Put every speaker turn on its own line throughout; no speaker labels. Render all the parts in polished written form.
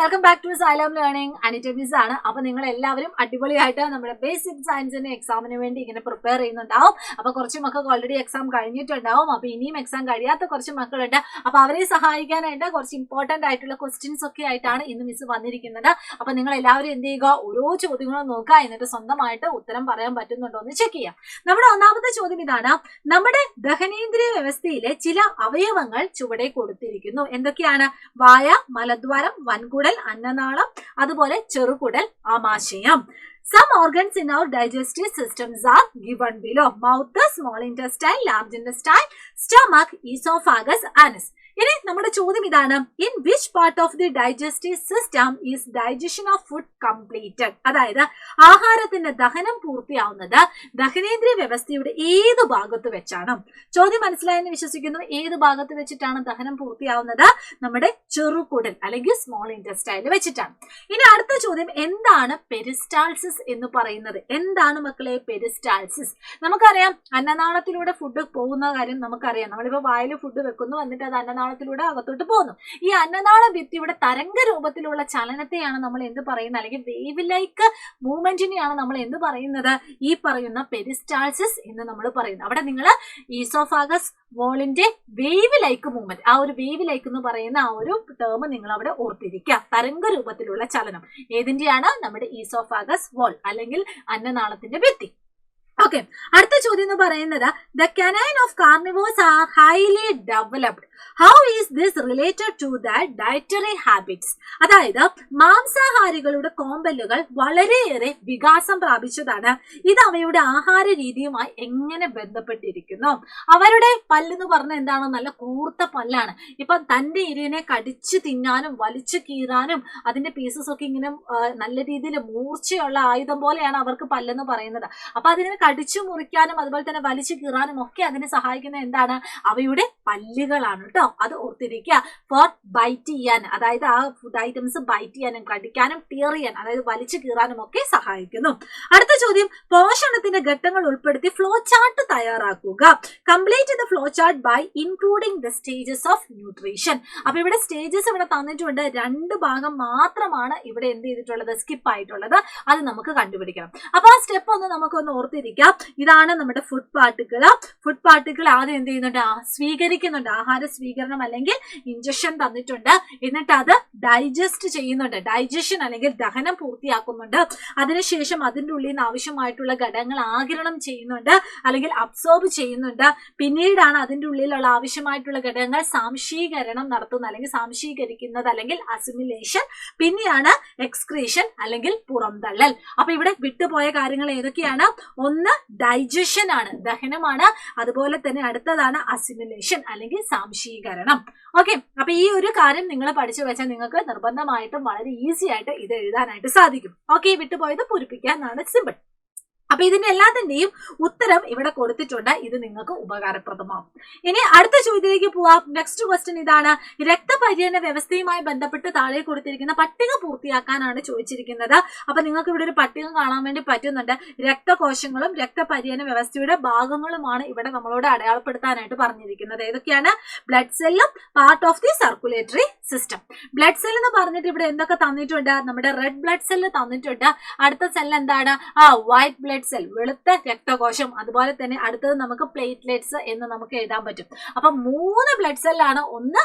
Welcome back to Xylem learning. Anita miss ആണ്. അപ്പൊ നിങ്ങൾ എല്ലാവരും അടിപൊളിയായിട്ട് നമ്മുടെ ബേസിക് സയൻസിന്റെ എക്സാമിന് വേണ്ടി ഇങ്ങനെ പ്രിപ്പയർ ചെയ്യുന്നുണ്ടാവും. അപ്പൊ കുറച്ച് മക്കൾക്ക് ഓൾറെഡി എക്സാം കഴിഞ്ഞിട്ടുണ്ടാവും. അപ്പൊ ഇനിയും എക്സാം കഴിയാത്ത കുറച്ച് മക്കളുണ്ട്. അപ്പൊ അവരെ സഹായിക്കാനായിട്ട് കുറച്ച് ഇമ്പോർട്ടന്റ് ആയിട്ടുള്ള ക്വസ്റ്റ്യൻസ് ഒക്കെ ആയിട്ടാണ് ഇന്ന് മിസ് വന്നിരിക്കുന്നത്. അപ്പൊ നിങ്ങൾ എല്ലാവരും എന്ത് ചെയ്യുക, ഓരോ ചോദ്യങ്ങളും നോക്കുക, എന്നിട്ട് സ്വന്തമായിട്ട് ഉത്തരം പറയാൻ പറ്റുന്നുണ്ടോ എന്ന് ചെക്ക് ചെയ്യാം. നമ്മുടെ ഒന്നാമത്തെ ചോദ്യം ഇതാണ്: നമ്മുടെ ദഹനേന്ദ്രിയ വ്യവസ്ഥയിലെ ചില അവയവങ്ങൾ ചുവടെ കൊടുത്തിരിക്കുന്നു. എന്തൊക്കെയാണ്? വായ, മലദ്വാരം, വൻകുടൽ, അന്നനാളം, അതുപോലെ ചെറുകുടൽ, ആമാശയം. Some organs in our digestive systems are given below: mouth, small intestine, large intestine, stomach, esophagus, anus. ഇനി നമ്മുടെ ചോദ്യം ഇതാണ്: in which part of the digestive system is digestion of food completed? അതായത് ആഹാരത്തിന്റെ ദഹനം പൂർത്തിയാവുന്നത് ദഹനേന്ദ്രിയ വ്യവസ്ഥയുടെ ഏത് ഭാഗത്ത് വെച്ചാണ്? ചോദ്യം മനസ്സിലായെന്ന് വിശ്വസിക്കുന്നു. ഏത് ഭാഗത്ത് വെച്ചിട്ടാണ് ദഹനം പൂർത്തിയാവുന്നത്? നമ്മുടെ ചെറുകുടൽ അല്ലെങ്കിൽ സ്മോൾ ഇൻറ്റസ്റ്റൈനിൽ വെച്ചിട്ടാണ്. ഇനി അടുത്ത ചോദ്യം: എന്താണ് പെരിസ്റ്റാൾസിസ് എന്ന് പറയുന്നത്? എന്താണ് മക്കളെ പെരിസ്റ്റാൾസിസ്? നമുക്കറിയാം, അന്നനാളത്തിലൂടെ ഫുഡ് പോകുന്ന കാര്യം നമുക്കറിയാം. നമ്മളിപ്പോ വായിൽ ഫുഡ് വെക്കുന്നു, എന്നിട്ട് അത് അന്നനാളത്തിലൂടെ അകത്തോട്ട് പോകുന്നു. ഈ അന്നനാള ഭിത്തിയുടെ തരംഗ രൂപത്തിലുള്ള ചലനത്തെയാണ് നമ്മൾ എന്ത് പറയുന്നത്, അല്ലെങ്കിൽ വേവ് ലൈക്ക് മൂവ്മെന്റിനെയാണ് നമ്മൾ എന്ത് പറയുന്നത്? ഈ പറയുന്ന പെരിസ്റ്റാൾസിസ് എന്ന് നമ്മൾ പറയുന്നത്. അവിടെ നിങ്ങൾ ഈസോഫാഗസ് വോളിന്റെ വേവ് ലൈക്ക് മൂവ്മെന്റ്, ആ ഒരു വേവ് ലൈക്ക് എന്ന് പറയുന്ന ആ ഒരു ടേം നിങ്ങൾ അവിടെ ഓർത്തിരിക്കുക. തരംഗ രൂപത്തിലുള്ള ചലനം ഏതിന്റെയാണ്? നമ്മുടെ ഈസോഫാഗസ് വോൾ അല്ലെങ്കിൽ അന്നനാളത്തിന്റെ ഭിത്തി. ഓക്കെ, അടുത്ത ചോദ്യം എന്ന് പറയുന്നത്: the canine of carnivores are highly developed. How is this related to the dietary habits? അതായത് മാംസാഹാരികളുടെ കോമ്പല്ലുകൾ വളരെയേറെ വികാസം പ്രാപിച്ചതാണ്. ഇത് അവയുടെ ആഹാര രീതിയുമായി എങ്ങനെ ബന്ധപ്പെട്ടിരിക്കുന്നു? അവരുടെ പല്ലെന്ന് പറഞ്ഞാൽ എന്താണ്? നല്ല കൂർത്ത പല്ലാണ്. ഇപ്പൊ തന്റെ ഇരയെ കടിച്ചു തിന്നാനും വലിച്ചു കീറാനും അതിന്റെ പീസസ് ഒക്കെ ഇങ്ങനെ നല്ല രീതിയിൽ മൂർച്ചയുള്ള ആയുധം പോലെയാണ് അവർക്ക് പല്ലെന്ന് പറയുന്നത്. അപ്പൊ അതിനെ കടിച്ചു മുറിക്കാനും അതുപോലെ തന്നെ വലിച്ചു കീറാനും ഒക്കെ അതിനെ സഹായിക്കുന്ന എന്താണ്? അവയുടെ പല്ലുകളാണ് കേട്ടോ. അത് ഓർത്തിരിക്കുക. ഫോർ ബൈറ്റ് ചെയ്യാൻ, അതായത് ആ ഫുഡ് ഐറ്റംസ് ബൈറ്റ് ചെയ്യാനും കടിക്കാനും ടിയർ ചെയ്യാൻ, അതായത് വലിച്ചു കീറാനും ഒക്കെ സഹായിക്കുന്നു. അടുത്ത ചോദ്യം: പോഷണത്തിന്റെ ഘട്ടങ്ങൾ ഉൾപ്പെടുത്തി ഫ്ലോ ചാർട്ട് തയ്യാറാക്കുക. Complete the flow chart by including the stages of nutrition. അപ്പൊ ഇവിടെ സ്റ്റേജസ് ഇവിടെ തന്നിട്ടുണ്ട്. 2 ഭാഗം മാത്രമാണ് ഇവിടെ എന്ത് ചെയ്തിട്ടുള്ളത്? സ്കിപ്പ് ആയിട്ടുള്ളത്. അത് നമുക്ക് കണ്ടുപിടിക്കണം. അപ്പൊ ആ സ്റ്റെപ്പ് ഒന്ന് നമുക്കൊന്ന് ഓർത്തിരിക്കാം. ഇതാണ് നമ്മുടെ ഫുഡ് പാർട്ടിക്കിൾ. ഫുഡ് പാർട്ടിക്കിൾ ആദ്യം എന്ത് ചെയ്യുന്നുണ്ട്? സ്വീകരിക്കുന്നുണ്ട്. ആഹാര സ്വീകരണം അല്ലെങ്കിൽ ഇഞ്ചക്ഷൻ തന്നിട്ടുണ്ട്. എന്നിട്ട് അത് ഡൈജസ്റ്റ് ചെയ്യുന്നുണ്ട്. ഡൈജഷൻ അല്ലെങ്കിൽ ദഹനം പൂർത്തിയാക്കുന്നുണ്ട്. അതിനുശേഷം അതിൻ്റെ ഉള്ളിൽ നിന്ന് ആവശ്യമായിട്ടുള്ള ഘടകങ്ങൾ ആഗിരണം ചെയ്യുന്നുണ്ട് അല്ലെങ്കിൽ അബ്സോർബ് ചെയ്യുന്നുണ്ട്. പിന്നീടാണ് അതിൻ്റെ ഉള്ളിലുള്ള ആവശ്യമായിട്ടുള്ള ഘടകങ്ങൾ സാംശീകരണം നടത്തുന്നത് അല്ലെങ്കിൽ സാംശീകരിക്കുന്നത് അല്ലെങ്കിൽ അസിമിലേഷൻ. പിന്നെയാണ് എക്സ്ക്രീഷൻ അല്ലെങ്കിൽ പുറന്തള്ളൽ. അപ്പൊ ഇവിടെ വിട്ടുപോയ കാര്യങ്ങൾ ഏതൊക്കെയാണ്? ഒന്ന് ഡൈജഷൻ ആണ്, ദഹനമാണ്. അതുപോലെ തന്നെ അടുത്തതാണ് അസിമിലേഷൻ അല്ലെങ്കിൽ സാംശീകരണം. ഓക്കെ, അപ്പൊ ഈ ഒരു കാര്യം നിങ്ങൾ പഠിച്ചു വെച്ചാൽ നിങ്ങൾക്ക് നിർബന്ധമായിട്ടും വളരെ ഈസി ആയിട്ട് ഇത് എഴുതാനായിട്ട് സാധിക്കും. ഓക്കെ, വിട്ടുപോയത് പൂരിപ്പിക്കുക എന്നാണ് സിമ്പിൾ. അപ്പൊ ഇതിന്റെ എല്ലാത്തിന്റെയും ഉത്തരം ഇവിടെ കൊടുത്തിട്ടുണ്ട്. ഇത് നിങ്ങൾക്ക് ഉപകാരപ്രദമാകും. ഇനി അടുത്ത ചോദ്യത്തിലേക്ക് പോവാം. നെക്സ്റ്റ് ക്വസ്റ്റ്യൻ ഇതാണ്: രക്തപര്യന വ്യവസ്ഥയുമായി ബന്ധപ്പെട്ട് താഴെ കൊടുത്തിരിക്കുന്ന പട്ടിക പൂർത്തിയാക്കാനാണ് ചോദിച്ചിരിക്കുന്നത്. അപ്പൊ നിങ്ങൾക്ക് ഇവിടെ ഒരു പട്ടിക കാണാൻ വേണ്ടി പറ്റുന്നുണ്ട്. രക്തകോശങ്ങളും രക്തപര്യന വ്യവസ്ഥയുടെ ഭാഗങ്ങളുമാണ് ഇവിടെ നമ്മളോട് അടയാളപ്പെടുത്താനായിട്ട് പറഞ്ഞിരിക്കുന്നത്. ഏതൊക്കെയാണ്? ബ്ലഡ് സെല്ലും part of the circulatory system. Blood cell എന്ന് പറഞ്ഞിട്ട് ഇവിടെ എന്തൊക്കെ തന്നിട്ടുണ്ട്? നമ്മുടെ റെഡ് ബ്ലഡ് സെല്ല് തന്നിട്ടുണ്ട്. അടുത്ത സെൽ എന്താണ്? വൈറ്റ് ബ്ലഡ് സെൽ, വെളുത്ത രക്തകോശം. അതുപോലെ തന്നെ അടുത്തത് നമുക്ക് പ്ലേറ്റ്ലെറ്റ്സ് എന്ന് നമുക്ക് എഴുതാൻ പറ്റും. അപ്പൊ 3 ബ്ലഡ് സെല്ലാണ്. ഒന്ന്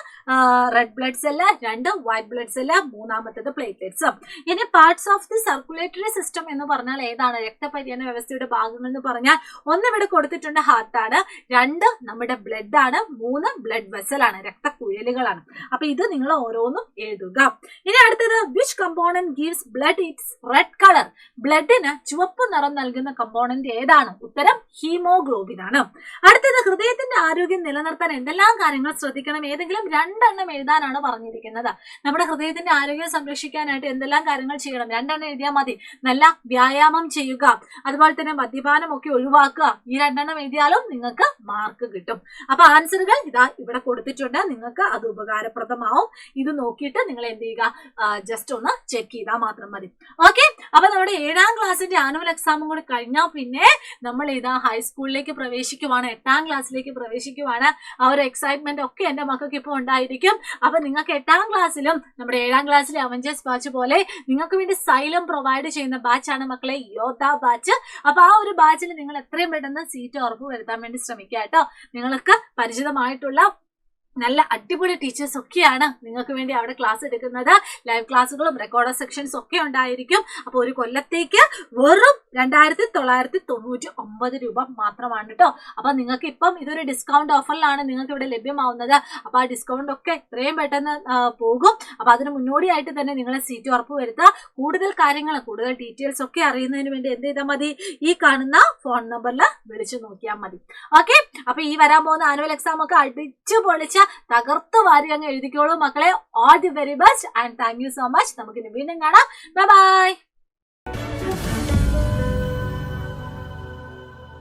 red blood cell, 2 white blood cell, മൂന്നാമത്തേത് പ്ലേറ്റ്ലെറ്റ്സ്. ഇനി parts of the circulatory system എന്ന് പറഞ്ഞാൽ ഏതാണ്? രക്തപര്യന വ്യവസ്ഥയുടെ ഭാഗങ്ങൾ എന്ന് പറഞ്ഞാൽ ഒന്ന് ഇവിടെ കൊടുത്തിട്ടുണ്ട്, ഹാർട്ടാണ്. 2 നമ്മുടെ ബ്ലഡ് ആണ്. 3 ബ്ലഡ് വെസൽ ആണ്, രക്തക്കുഴലുകളാണ്. അപ്പൊ ഇത് നിങ്ങൾ ഓരോന്നും എഴുതുക. ഇനി അടുത്തത്: which component gives blood its red colour? ബ്ലഡിന് ചുവപ്പ് നിറം നൽകുന്ന കമ്പോണന്റ് ഏതാണ്? ഉത്തരം ഹീമോഗ്ലോബിൻ ആണ്. അടുത്തത്: ഹൃദയത്തിന്റെ ആരോഗ്യം നിലനിർത്താൻ എന്തെല്ലാം കാര്യങ്ങൾ ശ്രദ്ധിക്കണം? ഏതെങ്കിലും 2 എണ്ണം എഴുതാനാണ് പറഞ്ഞിരിക്കുന്നത്. നമ്മുടെ ഹൃദയത്തിന്റെ ആരോഗ്യം സംരക്ഷിക്കാനായിട്ട് എന്തെല്ലാം കാര്യങ്ങൾ ചെയ്യണം? 2 എണ്ണം എഴുതിയാൽ മതി. നല്ല വ്യായാമം ചെയ്യുക, അതുപോലെ തന്നെ മദ്യപാനം ഒക്കെ ഒഴിവാക്കുക. ഈ 2 എണ്ണം എഴുതിയാലും നിങ്ങൾക്ക് മാർക്ക് കിട്ടും. അപ്പൊ ആൻസറുകൾ ഇതാ ഇവിടെ കൊടുത്തിട്ടുണ്ട്. നിങ്ങൾക്ക് അത് ഉപകാരപ്രദമാവും. ഇത് നോക്കിയിട്ട് നിങ്ങൾ എന്ത് ചെയ്യുക? ജസ്റ്റ് ഒന്ന് ചെക്ക് ചെയ്താൽ മാത്രം മതി. ഓക്കെ, അപ്പൊ നമ്മുടെ 7ാം ക്ലാസ്സിന്റെ ആനുവൽ എക്സാമും കൂടി കഴിഞ്ഞാൽ പിന്നെ നമ്മൾ ഇതാ ഹൈസ്കൂളിലേക്ക് പ്രവേശിക്കുവാണ്, 8ാം ക്ലാസ്സിലേക്ക് പ്രവേശിക്കുവാണ്. ആ ഒരു എക്സൈറ്റ്മെന്റ് ഒക്കെ എന്റെ മക്കൾക്ക് ഇപ്പോൾ ഉണ്ടായിരിക്കും. അപ്പൊ നിങ്ങൾക്ക് 8ാം ക്ലാസ്സിലും നമ്മുടെ 7ാം ക്ലാസ്സിലെ അവഞ്ചേഴ്സ് ബാച്ച് പോലെ നിങ്ങൾക്ക് വേണ്ടി സൈലം പ്രൊവൈഡ് ചെയ്യുന്ന ബാച്ചാണ് മക്കളെ യോദ്ധ ബാച്ച്. അപ്പൊ ആ ഒരു ബാച്ചിൽ നിങ്ങൾ എത്രയും പെട്ടെന്ന് സീറ്റ് ഉറപ്പ് വരുത്താൻ വേണ്ടി ശ്രമിക്കുക കേട്ടോ. നിങ്ങൾക്ക് പരിചിതമായിട്ടുള്ള നല്ല അടിപൊളി ടീച്ചേഴ്സ് ഒക്കെയാണ് നിങ്ങൾക്ക് വേണ്ടി അവിടെ ക്ലാസ് എടുക്കുന്നത്. ലൈവ് ക്ലാസ്സുകളും റെക്കോർഡ് സെക്ഷൻസ് ഒക്കെ ഉണ്ടായിരിക്കും. അപ്പൊ ഒരു കൊല്ലത്തേക്ക് വെറും 2999 രൂപ മാത്രമാണ് കേട്ടോ. അപ്പൊ നിങ്ങൾക്ക് ഇപ്പം ഇതൊരു ഡിസ്കൗണ്ട് ഓഫറിലാണ് നിങ്ങൾക്ക് ഇവിടെ ലഭ്യമാവുന്നത്. അപ്പൊ ആ ഡിസ്കൗണ്ട് ഒക്കെ എത്രയും പെട്ടെന്ന് പോകും. അപ്പൊ അതിന് മുന്നോടിയായിട്ട് തന്നെ നിങ്ങളെ സീറ്റ് ഉറപ്പ് വരുത്തുക. കൂടുതൽ കാര്യങ്ങൾ, കൂടുതൽ ഡീറ്റെയിൽസ് ഒക്കെ അറിയുന്നതിന് വേണ്ടി എന്ത് ചെയ്താൽ മതി, ഈ കാണുന്ന ഫോൺ നമ്പറിൽ വിളിച്ചു നോക്കിയാൽ മതി. ഓക്കെ, അപ്പൊ ഈ വരാൻ പോകുന്ന ആനുവൽ എക്സാം ഒക്കെ അടിച്ചു പൊളിച്ച് തകർത്ത് വാരി അങ്ങ് എഴുതിക്കോളൂ മക്കളെ. All the very best and thank you so much. നമുക്കിനി വീണ്ടും കാണാം. Bye bye.